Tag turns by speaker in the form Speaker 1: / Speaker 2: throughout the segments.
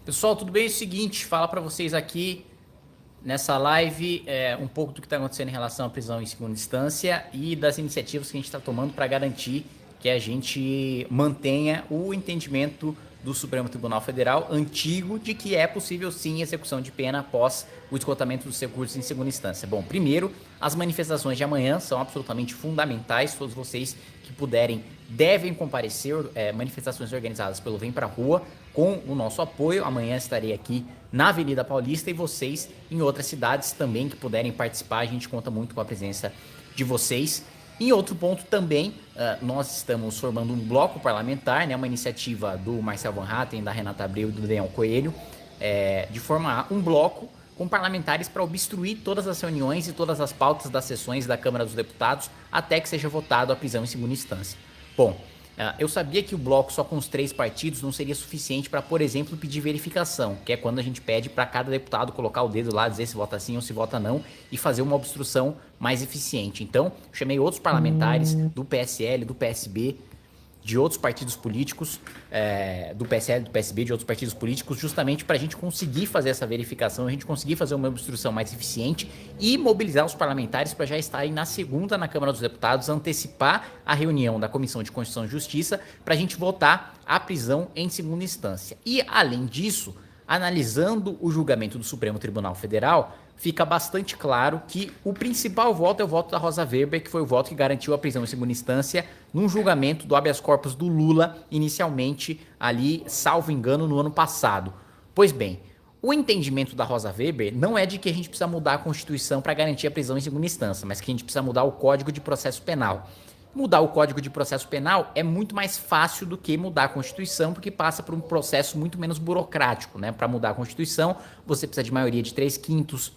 Speaker 1: Pessoal, tudo bem? É o seguinte, falar para vocês aqui nessa live um pouco do que está acontecendo em relação à prisão em segunda instância e das iniciativas que a gente está tomando para garantir que a gente mantenha o entendimento do Supremo Tribunal Federal antigo de que é possível sim execução de pena após o esgotamento dos recursos em segunda instância. Bom, primeiro, as manifestações de amanhã são absolutamente fundamentais. Todos vocês que puderem devem comparecer, manifestações organizadas pelo Vem Pra Rua, com o nosso apoio. Amanhã estarei aqui na Avenida Paulista e vocês em outras cidades também que puderem participar. A gente conta muito com a presença de vocês. Em outro ponto também, nós estamos formando um bloco parlamentar, né, uma iniciativa do Marcel Van Hatten, da Renata Abreu e do Daniel Coelho, de formar um bloco com parlamentares para obstruir todas as reuniões e todas as pautas das sessões da Câmara dos Deputados até que seja votado a prisão em segunda instância. Bom, eu sabia que o bloco só com os 3 partidos não seria suficiente para, por exemplo, pedir verificação, que é quando a gente pede para cada deputado colocar o dedo lá, dizer se vota sim ou se vota não e fazer uma obstrução mais eficiente. Então, chamei outros parlamentares do PSL, do PSB, de outros partidos políticos, do PSL, do PSB, de outros partidos políticos, justamente para a gente conseguir fazer essa verificação, a gente conseguir fazer uma obstrução mais eficiente e mobilizar os parlamentares para já estarem na segunda na Câmara dos Deputados, antecipar a reunião da Comissão de Constituição e Justiça para a gente votar a prisão em segunda instância. E, além disso, analisando o julgamento do Supremo Tribunal Federal, fica bastante claro que o principal voto é o voto da Rosa Weber, que foi o voto que garantiu a prisão em segunda instância num julgamento do habeas corpus do Lula, inicialmente ali, salvo engano, no ano passado. Pois bem, o entendimento da Rosa Weber não é de que a gente precisa mudar a Constituição para garantir a prisão em segunda instância, mas que a gente precisa mudar o Código de Processo Penal. Mudar o Código de Processo Penal é muito mais fácil do que mudar a Constituição, porque passa por um processo muito menos burocrático, né? Para mudar a Constituição, você precisa de maioria de 3/5,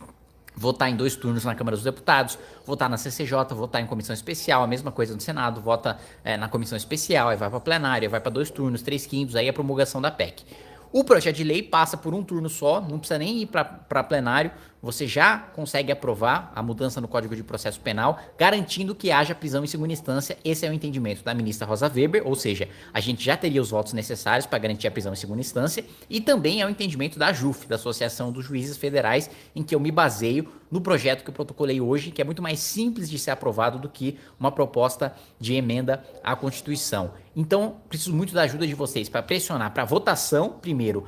Speaker 1: votar em 2 turnos na Câmara dos Deputados, votar na CCJ, votar em comissão especial, a mesma coisa no Senado, vota na comissão especial, aí vai para plenária, vai para 2 turnos, 3/5, aí é a promulgação da PEC. O projeto de lei passa por um turno só, não precisa nem ir para plenário, você já consegue aprovar a mudança no Código de Processo Penal, garantindo que haja prisão em segunda instância. Esse é o entendimento da ministra Rosa Weber, ou seja, a gente já teria os votos necessários para garantir a prisão em segunda instância, e também é o entendimento da JUF, da Associação dos Juízes Federais, em que eu me baseio no projeto que eu protocolei hoje, que é muito mais simples de ser aprovado do que uma proposta de emenda à Constituição. Então, preciso muito da ajuda de vocês para pressionar para a votação, primeiro,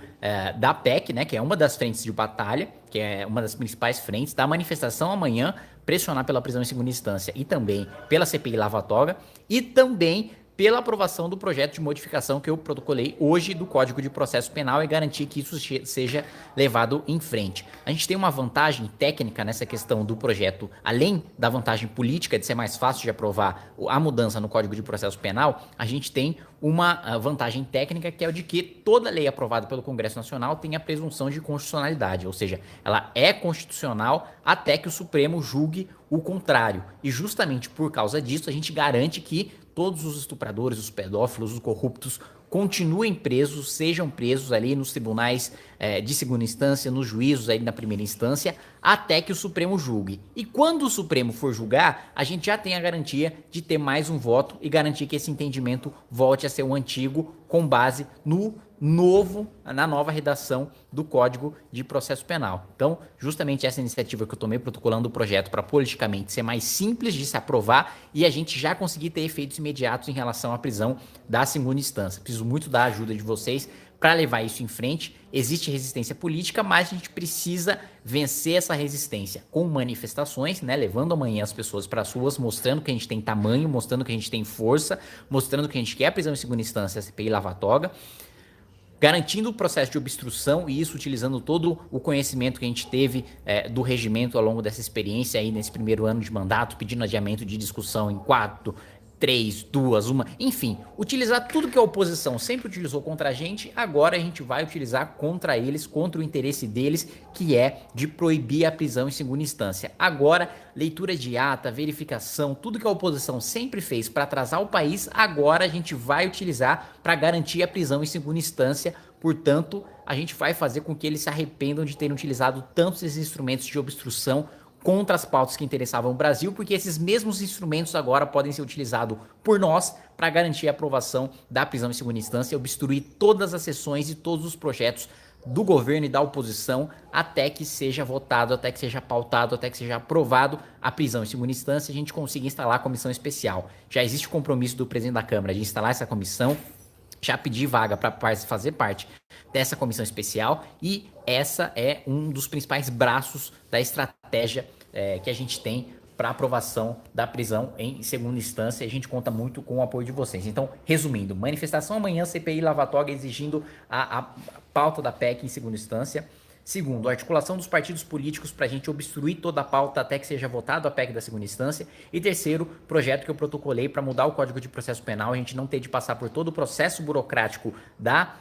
Speaker 1: da PEC, né, que é uma das frentes de batalha, que é uma das principais frentes, da manifestação amanhã, pressionar pela prisão em segunda instância e também pela CPI Lava Toga, e também pela aprovação do projeto de modificação que eu protocolei hoje do Código de Processo Penal e garantir que isso seja levado em frente. A gente tem uma vantagem técnica nessa questão do projeto, além da vantagem política de ser mais fácil de aprovar a mudança no Código de Processo Penal, a gente tem uma vantagem técnica, que é o de que toda lei aprovada pelo Congresso Nacional tem a presunção de constitucionalidade, ou seja, ela é constitucional até que o Supremo julgue o contrário. E justamente por causa disso, a gente garante que todos os estupradores, os pedófilos, os corruptos continuem presos, sejam presos ali nos tribunais de segunda instância, nos juízos aí na primeira instância, até que o Supremo julgue. E quando o Supremo for julgar, a gente já tem a garantia de ter mais um voto e garantir que esse entendimento volte a ser o antigo, com base na nova redação do Código de Processo Penal. Então, justamente essa iniciativa que eu tomei protocolando o projeto para politicamente ser mais simples de se aprovar e a gente já conseguir ter efeitos imediatos em relação à prisão da segunda instância. Preciso muito da ajuda de vocês para levar isso em frente. Existe resistência política, mas a gente precisa vencer essa resistência com manifestações, né? Levando amanhã as pessoas para as ruas, mostrando que a gente tem tamanho, mostrando que a gente tem força, mostrando que a gente quer a prisão em segunda instância, a CPI Lava Toga, garantindo o processo de obstrução, e isso utilizando todo o conhecimento que a gente teve do regimento ao longo dessa experiência aí nesse primeiro ano de mandato, pedindo adiamento de discussão em 4, 3, 2, 1, enfim, utilizar tudo que a oposição sempre utilizou contra a gente, agora a gente vai utilizar contra eles, contra o interesse deles, que é de proibir a prisão em segunda instância. Agora, leitura de ata, verificação, tudo que a oposição sempre fez para atrasar o país, agora a gente vai utilizar para garantir a prisão em segunda instância. Portanto, a gente vai fazer com que eles se arrependam de terem utilizado tantos esses instrumentos de obstrução contra as pautas que interessavam o Brasil, porque esses mesmos instrumentos agora podem ser utilizados por nós para garantir a aprovação da prisão em segunda instância e obstruir todas as sessões e todos os projetos do governo e da oposição até que seja votado, até que seja pautado, até que seja aprovado a prisão em segunda instância e a gente consiga instalar a comissão especial. Já existe o compromisso do presidente da Câmara de instalar essa comissão, já pedi vaga para fazer parte dessa comissão especial e essa é um dos principais braços da estratégia que a gente tem para aprovação da prisão em segunda instância. A gente conta muito com o apoio de vocês. Então, resumindo, manifestação amanhã, CPI Lava Toga exigindo a pauta da PEC em segunda instância. Segundo, articulação dos partidos políticos para a gente obstruir toda a pauta até que seja votado a PEC da segunda instância. E terceiro, projeto que eu protocolei para mudar o Código de Processo Penal, a gente não ter de passar por todo o processo burocrático da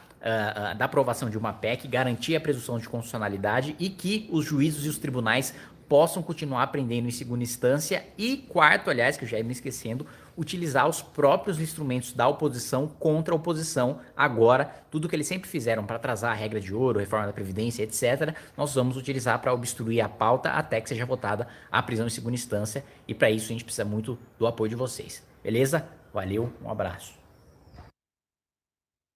Speaker 1: aprovação de uma PEC, garantir a presunção de constitucionalidade e que os juízos e os tribunais possam continuar aprendendo em segunda instância e quarto, aliás, que eu já ia me esquecendo, utilizar os próprios instrumentos da oposição contra a oposição. Agora, tudo que eles sempre fizeram para atrasar a regra de ouro, reforma da Previdência, etc., nós vamos utilizar para obstruir a pauta até que seja votada a prisão em segunda instância e para isso a gente precisa muito do apoio de vocês. Beleza? Valeu, um abraço.